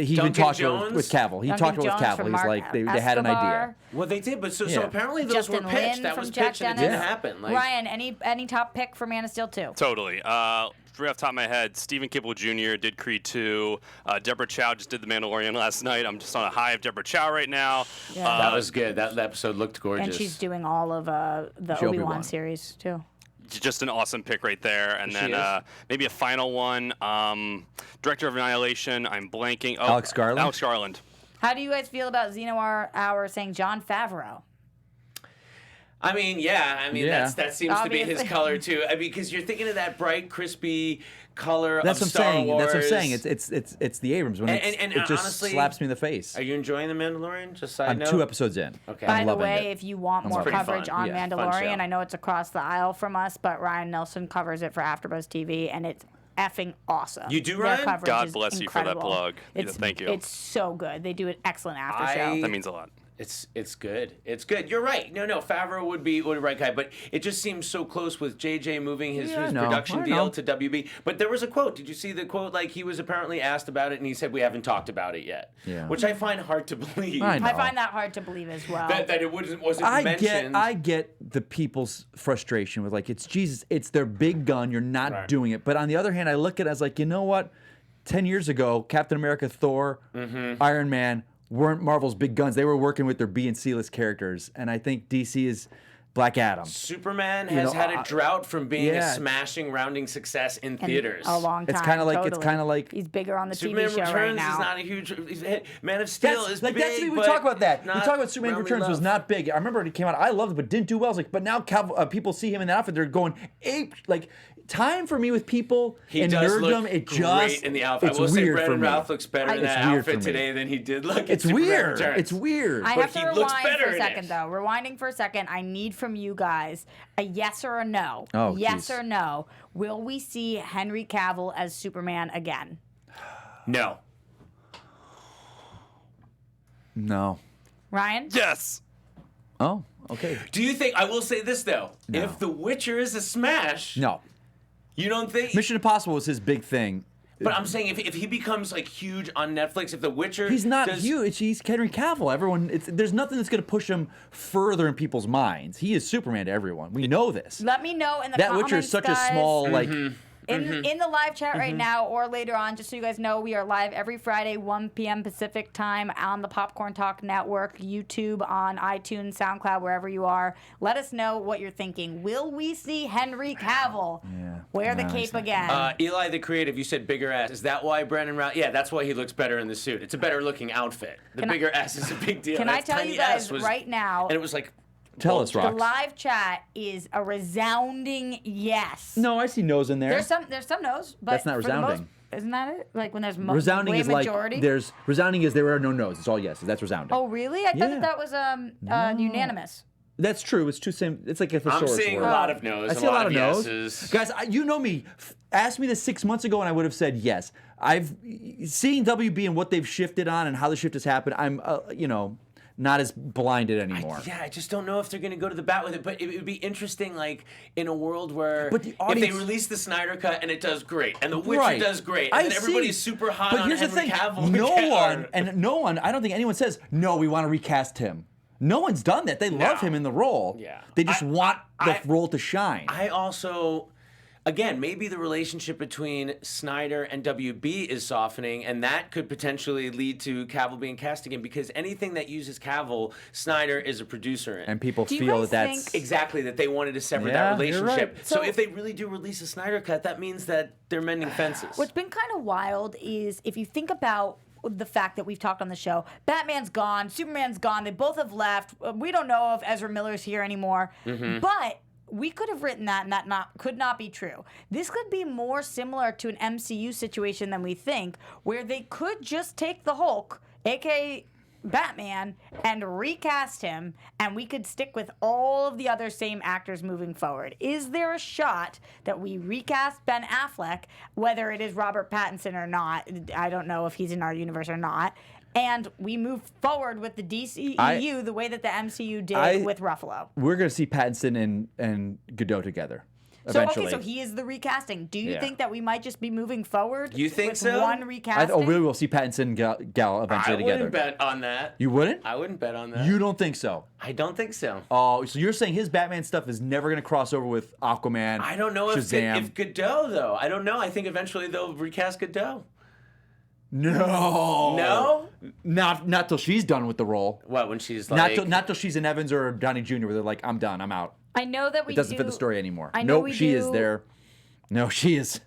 he even talked with Cavill. He Duncan talked with Jones Cavill. from He's Mark like they had an idea. Escobar. well, they did, but so Yeah. apparently those Justin were pitched. Lin That from was Jack pitched and it Dennis. didn't happen. Like, Ryan, any top pick for Man of Steel 2? Totally. Right off the top of my head, Stephen Campbell Jr. did Creed 2. Deborah Chow just did The Mandalorian last night. I'm just on a high of Deborah Chow right now. Yeah. that was good. That episode looked gorgeous. And she's doing all of the Obi-Wan. Obi-Wan series, too. Just an awesome pick right there. And She then is. maybe a final one. Director of Annihilation. I'm blanking. Oh, Alex Garland? Alex Garland. How do you guys feel about Xeno Hour saying Jon Favreau? I mean, Yeah. that seems to be his Obviously. color too. I mean, because you're thinking of that bright, crispy color That's of what I'm Star saying. Wars. That's what I'm saying. It's the Abrams when And it just honestly, slaps me in the face. Are you enjoying The Mandalorian? Just side I'm note. 2 episodes in. Okay. By I'm the loving way, it. if you want more pretty coverage fun. on Yeah, fun Mandalorian, show. I know it's across the aisle from us, but Ryan Nelson covers it for AfterBuzz TV, and it's effing awesome. You do, Their Ryan? coverage God is bless you for that incredible. plug. It's, Thank you. It's so good. They do an excellent after show. That means a lot. It's good. It's good. You're right. No, Favreau would be the right guy, but it just seems so close with JJ moving his Yeah, I know. production I deal know. to WB. But there was a quote. Did you see the quote? Like he was apparently asked about it, and he said we haven't talked about it yet. Yeah. Which I find hard to believe. I know. I find that hard to believe as well. That it wasn't mentioned. I get the people's frustration with like it's Jesus, it's their big gun. You're not Right. doing it. But on the other hand, I look at it as like, you know what? 10 years ago, Captain America, Thor, Iron Man weren't Marvel's big guns. They were working with their B and C list characters, and I think DC is Black Adam. Superman has had a drought from being a smashing, rounding success in And theaters. a long time. It's kind of like totally. He's bigger on the Superman TV show Returns right now. is not a huge. Man of Steel is like big. that's we but talk about that. We not talk about Superman roundly Returns was loved. not big. I remember it came out. I loved it, but didn't do well. I was like, but now people see him in that outfit. They're going ape. Like time for me with people He and does nerddom. look It great just in the outfit. It's I will say weird for Brandon me. Routh looks better in It's that weird for outfit me. today than he did look in It's Superman weird. Returns. It's weird. I But have to he looks rewind better for a in second, it. though. Rewinding for a second, I need from you guys a yes or a no. Oh, yes geez. or no. Will we see Henry Cavill as Superman again? No. No. Ryan? Yes. Oh, okay. Do you think? I will say this though: No. if The Witcher is a smash, No. you don't think? Mission Impossible was his big thing. But I'm saying if he becomes like huge on Netflix, if The Witcher, He's not does, huge. He's Henry Cavill. There's nothing that's going to push him further in people's minds. He is Superman to everyone. We know this. Let me know in the That comments, Witcher is such guys. a small, like, In the live chat right now or later on, just so you guys know, we are live every Friday, 1 p.m. Pacific time on the Popcorn Talk Network, YouTube, on iTunes, SoundCloud, wherever you are. Let us know what you're thinking. Will we see Henry Cavill wear the cape again? Eli the Creative, you said bigger ass. Is that why Brandon Round? Yeah, that's why he looks better in the suit. It's a better looking outfit. The bigger ass is a big deal. Can I That tell tiny you guys ass was- right now? And it was like, tell us, The Rox. live chat is a resounding yes. No, I see nose in there. There's some no's, but That's not for the most- resounding. isn't that it? Like when there's Resounding way is majority? like resounding is there are no no's. It's all yeses. That's resounding. Oh really? I thought Yeah. that was unanimous. That's true. It's two same. It's like a thesaurus I'm seeing word. a lot of no's. I see a lot of no's. yeses. Guys, you know me. Ask me this 6 months ago, and I would have said yes. I've seeing WB and what they've shifted on and how the shift has happened. I'm, not as blinded anymore. I just don't know if they're going to go to the bat with it. But it would be interesting, like in a world where But the if audience- they release the Snyder Cut and it does great, and The Witcher Right. does great, I and then everybody's see. super hot But on here's the Henry thing: Cavill. no one. I don't think anyone says no. We want to recast him. No one's done that. They love him in the role. Yeah. They just want the I- role to shine. I also, again, maybe the relationship between Snyder and WB is softening, and that could potentially lead to Cavill being cast again, because anything that uses Cavill, Snyder is a producer in. and people Do you feel guys that that's think- Exactly, that they wanted to sever Yeah, that you're relationship. right. So So- if they really do release a Snyder Cut, that means that they're mending fences. What's been kind of wild is if you think about the fact that we've talked on the show, Batman's gone, Superman's gone, they both have left. We don't know if Ezra Miller's here anymore. But we could have written that, and that could not be true. This could be more similar to an MCU situation than we think, where they could just take the Hulk, aka Batman, and recast him, and we could stick with all of the other same actors moving forward. Is there a shot that we recast Ben Affleck, whether it is Robert Pattinson or not? I don't know if he's in our universe or not. And we move forward with the DCEU the way that the MCU did with Ruffalo. we're going to see Pattinson and Godot together. So Eventually. okay, so he is the recasting. Do you Yeah. think that we might just be moving forward? You think with so? One recasting. we will see Pattinson and Gal I eventually together. wouldn't bet on that. You wouldn't? I wouldn't bet on that. You don't think so? I don't think so. Oh, so you're saying his Batman stuff is never going to cross over with Aquaman? I don't know Shazam. if Godot, though. I don't know. I think eventually they'll recast Godot. No. No? Not till she's done with the role. What, when she's like... Not till she's in Evans or Downey Jr. where they're like, I'm done, I'm out. I know that we It doesn't fit do- the story anymore. I know Nope, we she is do- there. No, she is.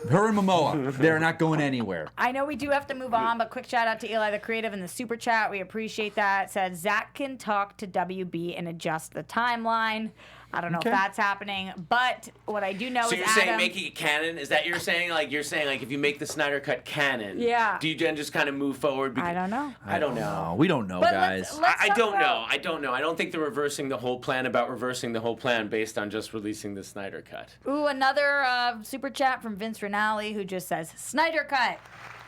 Her and Momoa, they're not going anywhere. I know we do have to move on, but quick shout out to Eli the Creative in the super chat. We appreciate that. It said Zach can talk to WB and adjust the timeline. I don't know Okay. if that's happening, but what I do know So is you're Adam. saying making it canon? Is that you're saying like if you make the Snyder Cut canon? Yeah. Do you then just kind of move forward? I don't know. I don't know. No, we don't know, But guys. let's I talk don't know. about- I don't know. I don't think they're reversing the whole plan about reversing the whole plan based on just releasing the Snyder Cut. Ooh, another super chat from Vince Rinaldi who just says Snyder Cut.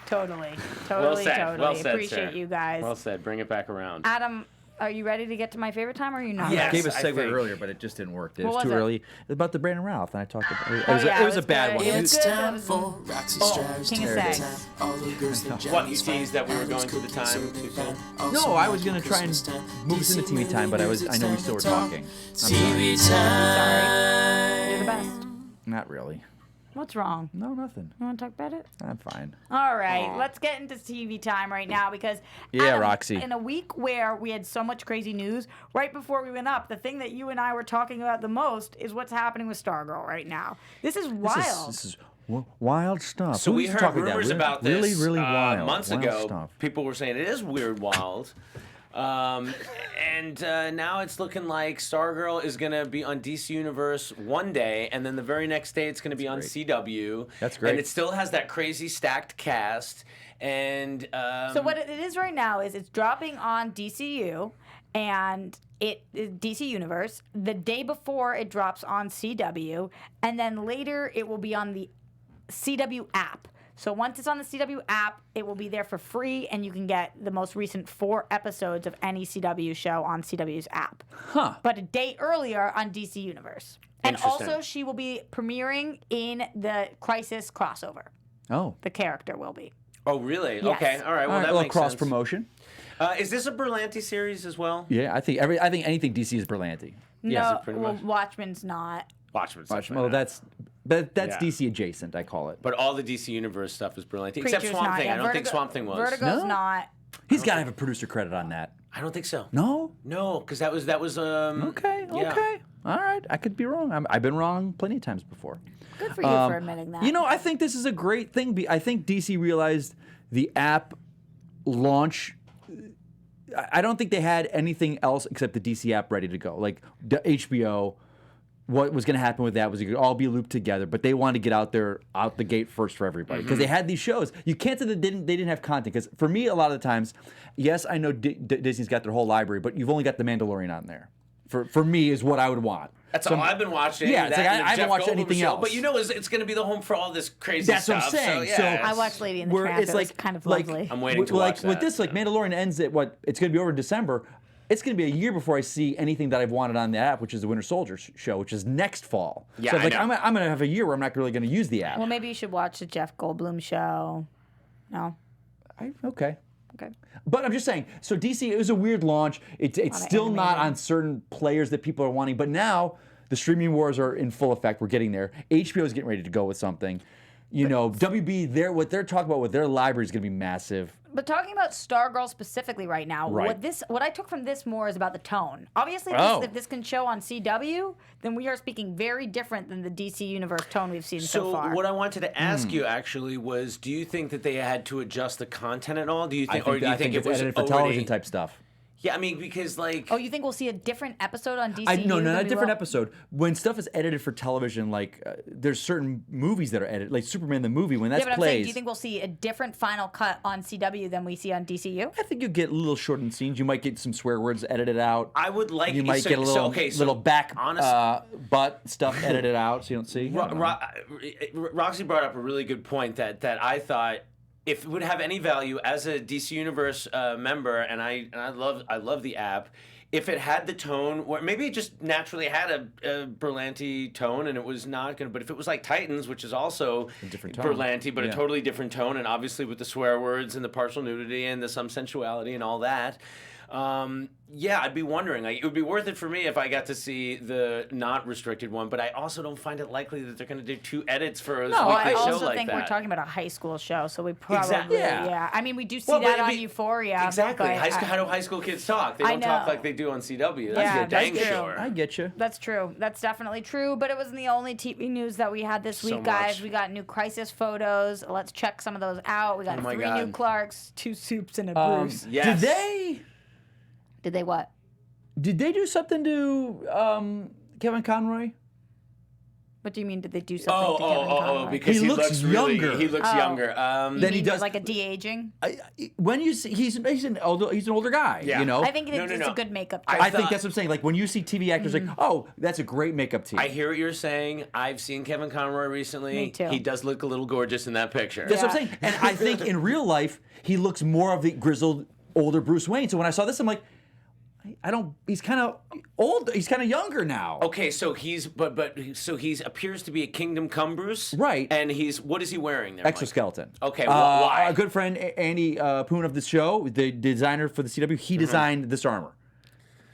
Totally. Well said. Totally. Well said, Appreciate sir. you guys. Well said. Bring it back around. Adam, are you ready to get to my favorite time, or are you not? Yes. I gave a I segue think. earlier, but it just didn't work. It What was was too it? early. It was about the Brandon Ralph, and I talked about it. Oh, yeah, it was a bad good. one. It was It's good. time It was- for Roxy Oh, Strives King of to Sex. attack all the girls that What, you teased that we were going to the time too soon? No, I was going to try and move us into TV time, but I know we still were talking. TV Sorry. You're the time. best. Not really. What's wrong? No, nothing. You want to talk about it? I'm fine. All right, let's get into TV time right now because Yeah, Adam, Roxy. in a week where we had so much crazy news, right before we went up, the thing that you and I were talking about the most is what's happening with Stargirl right now. This is wild. This is wild stuff. So Who we used to heard talk like that? rumors Really- about this Really, really wild. months wild ago. Stuff. People were saying it is weird wild. And now it's looking like Stargirl is going to be on DC Universe one day, and then the very next day it's going to be on CW. That's great. And it still has that crazy stacked cast. And So what it is right now is it's dropping on DCU and DC Universe. The day before it drops on CW, and then later it will be on the CW app. So once it's on the CW app, it will be there for free, and you can get the most recent 4 episodes of any CW show on CW's app. Huh. But a day earlier on DC Universe. And Interesting. also, she will be premiering in the Crisis crossover. Oh. The character will be. Oh, really? Yes. Okay. All right. Well, All right, that a little makes cross sense. promotion. Is this a Berlanti series as well? Yeah, I think anything DC is Berlanti. No, pretty well, much. Watchmen's not. Watchmen's. Well, that's Yeah. DC adjacent, I call it. But all the DC Universe stuff is Berlanti, except Preacher's Swamp not. Thing. Yeah, I don't think Vertigo- Swamp Thing was. Vertigo's No? not. He's got to have a producer credit on that. I don't think so. No? No, because that was Okay, yeah. okay. All right, I could be wrong. I've been wrong plenty of times before. Good for you for admitting that. You know, I think this is a great thing. I think DC realized the app launch. I don't think they had anything else except the DC app ready to go. Like HBO, what was going to happen with that was it could all be looped together, but they wanted to get out the gate first for everybody because they had these shows. You can't say that they didn't have content because for me, a lot of the times, yes, I know Disney's got their whole library, but you've only got The Mandalorian on there. For me, is what I would want. That's all I've been watching. Yeah, it's that like and the I haven't Jeff watched Goldblum anything show, else. But you know, it's going to be the home for all this crazy That's stuff. what I'm saying. So, So, yeah, I watched Lady in the where Tramp. it's It was like kind of like- lovely. I'm waiting to like watch with that. this, like Mandalorian ends at it's going to be over in December. It's going to be a year before I see anything that I've wanted on the app, which is the Winter Soldier show, which is next fall. Yeah, so I like know. I'm going to have a year where I'm not really going to use the app. Well, maybe you should watch the Jeff Goldblum show. No? Okay. Okay. But I'm just saying, so DC, it was a weird launch. It's still not animated. on certain players that people are wanting, but now the streaming wars are in full effect. We're getting there. HBO is getting ready to go with something. You know, WB, what they're talking about with their library is going to be massive. But talking about Stargirl specifically right now, Right. what I took from this more is about the tone. Obviously, Oh. if this can show on CW, then we are speaking very different than the DC Universe tone we've seen so far. what I wanted to ask you actually was, do you think that they had to adjust the content at all? Do you think, or do you I think it's it was edited for already, television type stuff. Yeah, I mean, because like, Oh, you think we'll see a different episode on DCU? No, than not a we different will- episode. When stuff is edited for television, like there's certain movies that are edited, like Superman the movie. When that's Yeah, but I'm saying, plays, do you think we'll see a different final cut on CW than we see on DCU? I think you get little shortened scenes. You might get some swear words edited out. I would like You might so- get a little, so, little back honestly, butt stuff edited out, so you don't see. Roxy brought up a really good point that I thought if it would have any value as a DC Universe member, and I love the app. If it had the tone, or maybe it just naturally had a Berlanti tone, and it was not gonna. But if it was like Titans, which is also different tone. Berlanti, but Yeah. a totally different tone, and obviously with the swear words and the partial nudity and the some sensuality and all that. Yeah, I'd be wondering. Like, it would be worth it for me if I got to see the not restricted one, but I also don't find it likely that they're going to do 2 edits for a No, weekly I show also like think that. we're talking about a high school show, so we probably, Exactly. yeah. I mean, we do see Well, but that it'd on be- Euphoria. Exactly. but How do high school kids talk? They I don't talk know. like they do on CW. That's Yeah, for dang that's true. sure. I get you. That's true. That's definitely true. But it wasn't the only TV news that we had this So week, guys. much. We got new Crisis photos. Let's check some of those out. We got Oh my 3 God. new Clarks, 2 Soups, and a Bruce. Yes. Did they what? Did they do something to Kevin Conroy? What do you mean? Did they do something to Kevin Conroy? because He he, looks really, younger. He looks Oh. younger. Then You he mean does- like a de-aging. When you see he's an older guy, Yeah. you know. I think No, it's no. a good makeup. I job. I think thought- that's what I'm saying. Like when you see TV actors, like, oh, that's a great makeup team. I hear what you're saying. I've seen Kevin Conroy recently. Me too. He does look a little gorgeous in that picture. That's what I'm Yeah. saying. And I think in real life, he looks more of the grizzled, older Bruce Wayne. So when I saw this, I'm like, I don't. He's kind of old. He's kind of younger now. Okay, so he's appears to be a Kingdom Come Bruce, Right. And what is he wearing there? Mike? Exoskeleton. Okay, why? A good friend, Andy Poon of the show, the designer for the CW, he designed this armor.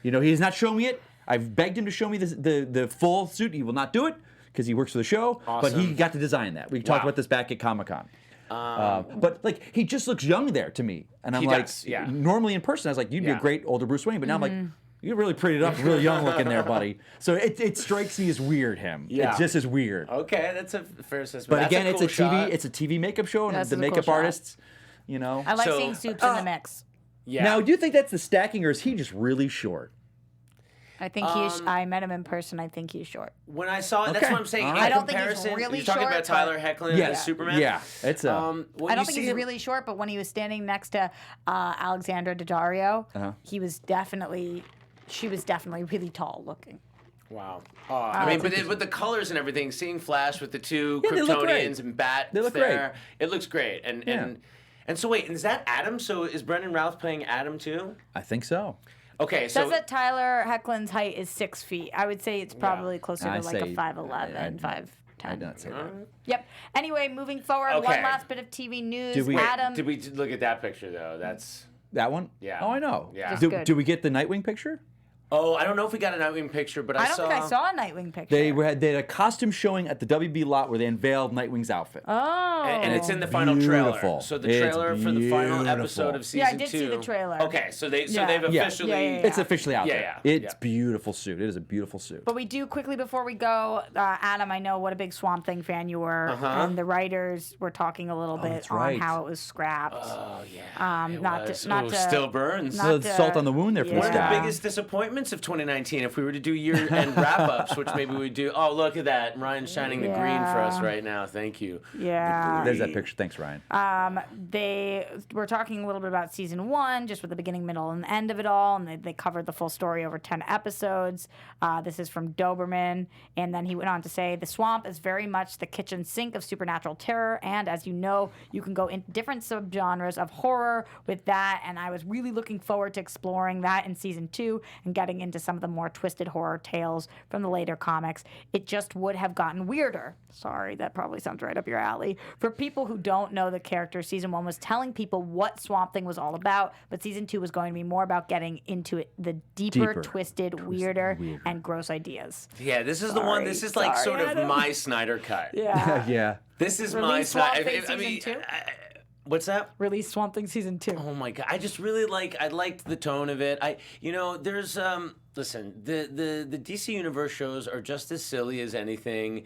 You know, he has not shown me it. I've begged him to show me the full suit. He will not do it because he works for the show. But he Awesome. got to design that. We talked Wow. about this back at Comic-Con. But like he just looks young there to me, and I'm He like, does, yeah. normally in person I was like, you'd be Yeah. a great older Bruce Wayne, but now I'm like, you're really prettied up, really young looking there, buddy. So it strikes me as weird. Yeah. It's just as weird. Okay, that's a fair assessment. But That's again, cool it's a TV, shot. it's a TV makeup show, and This the is a cool makeup shot. artists, you know. I like So- seeing Soups in the mix. Yeah. Now, do you think that's the stacking, or is he just really short? I think I met him in person. I think he's short. When I saw it, that's Okay. what I'm saying. All In right. I don't think he's comparison, really you're talking short, about Tyler but- Hoechlin Yeah. as Superman. Yeah, it's a. When I don't you think see he's him- really short, but when he was standing next to Alexandra Daddario, Uh-huh. she was definitely really tall looking. Wow. I mean, but the colors and everything, seeing Flash with the two Yeah, they look great. Kryptonians and Bat They look there, it looks great. Yeah. And so wait, is that Adam? So is Brendan Routh playing Adam too? I think so. Okay, so Says that Tyler Hoechlin's height is 6 feet. I would say it's probably closer I to like a say- 5'11", 5'10". I did not say that. Yep. Anyway, moving forward, Okay. one last bit of TV news. Did we- Adam. did we look at that picture though? That's That one? Yeah. Oh, I know. Yeah. Do, good. do we get the Nightwing picture? I don't know if we got a Nightwing picture, but I don't think I saw a Nightwing picture. They had a costume showing at the WB lot where they unveiled Nightwing's outfit. Oh. And it's in the final trailer. Beautiful. So the It's trailer for the final beautiful. episode of season 2. Yeah, I did see the trailer. Okay, so they've Yeah. officially. Yeah. It's officially out Yeah, there. yeah, It's yeah. beautiful suit. It is a beautiful suit. But we do quickly before we go, Adam, I know what a big Swamp Thing fan you were, and the writers were talking a little bit that's on right. how it was scrapped. Oh yeah. It not was. to, not Ooh, to, still burns. not The salt to- on the wound there for yeah. this One of guy. the biggest disappointments of 2019, if we were to do year-end wrap-ups, which maybe we do. Oh, look at that. Ryan's shining the green for us right now. Thank you. Yeah. There's that picture. Thanks, Ryan. They were talking a little bit about season 1, just with the beginning, middle, and end of it all, and they covered the full story over 10 episodes. This is from Doberman, and then he went on to say, the swamp is very much the kitchen sink of supernatural terror, and as you know, you can go into different subgenres of horror with that, and I was really looking forward to exploring that in season 2 and getting into some of the more twisted horror tales from the later comics. It just would have gotten weirder. Sorry, that probably sounds right up your alley. For people who don't know the character, season 1 was telling people what Swamp Thing was all about, but season 2 was going to be more about getting into it, the deeper, twisted, weirder, and gross ideas. Yeah, this is the one. This is like Sorry, sort of Adam. my Snyder cut. Yeah. Yeah. This is my Release Swamp Snyder. Thing I mean, season 2? what's that? Release Swamp Thing season 2. Oh my god! I just really I liked the tone of it. There's listen, the DC Universe shows are just as silly as anything,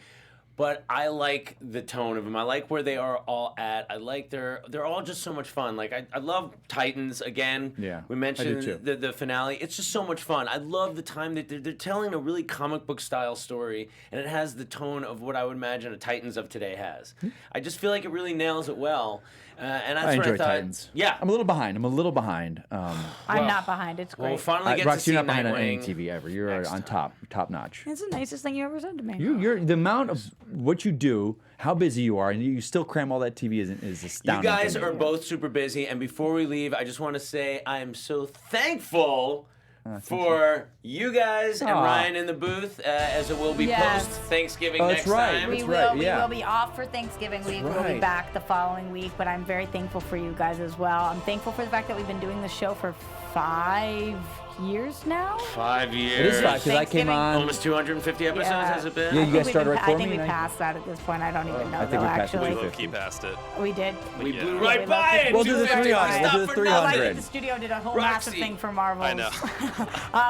but I like the tone of them. I like where they are all at. I like they're all just so much fun. Like I love Titans again. Yeah, we I mentioned do too. the finale. It's just so much fun. I love the time that they're telling a really comic book style story, and it has the tone of what I would imagine a Titans of today has. I just feel like it really nails it well. And that's I what enjoy I thought. Titans. Yeah, I'm a little behind. I'm not behind. It's great. We'll finally get to Roxy, see you're not behind on Nightwing. any TV ever. You're on top notch. It's the nicest thing you ever said to me. You're the amount of what you do, how busy you are, and you still cram all that TV is You astounding. guys to me. are both super busy, and before we leave, I just want to say I am so thankful for you guys and Aw. Ryan in the booth, as it will be Yes. post Thanksgiving Oh, next that's right. time. We That's will. right, We yeah. will be off for Thanksgiving week. We'll be right. back the following week. But I'm very thankful for you guys as well. I'm thankful for the fact that we've been doing the show for 5 years now. 5 years. It is fun because I came Thanksgiving. on. Almost 250 episodes, Yeah. has it been? Yeah, you I think guys we've started been- recording I think we then? passed that at this point. I don't even know. I think though, we passed actually. it. Low key past it. We did. We Yeah. blew Yeah, right we by love it. it. We'll do the 250 300. We'll do the stop for 300. I nothing. think the studio did a whole massive Roxy. thing for Marvel. I know.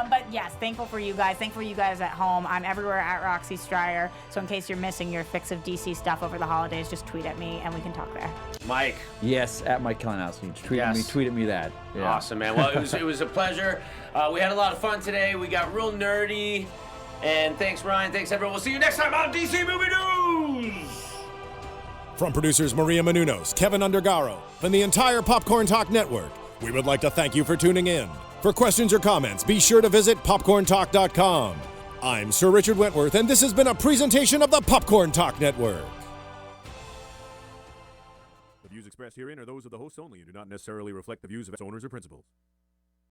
But yes, thankful for you guys. Thankful for you guys at home. I'm everywhere at Roxy Stryer. So in case you're missing your fix of DC stuff over the holidays, just tweet at me and we can talk there. Mike. Yes, at Mike Kalinowski. Yes. Tweet at me that. Yeah. Awesome, man. Well, it was a pleasure. We had a lot of fun today. We got real nerdy. And thanks, Ryan. Thanks, everyone. We'll see you next time on DC Movie News. From producers Maria Menounos, Kevin Undergaro, and the entire Popcorn Talk Network, we would like to thank you for tuning in. For questions or comments, be sure to visit popcorntalk.com. I'm Sir Richard Wentworth, and this has been a presentation of the Popcorn Talk Network. The views expressed herein are those of the hosts only and do not necessarily reflect the views of its owners or principals.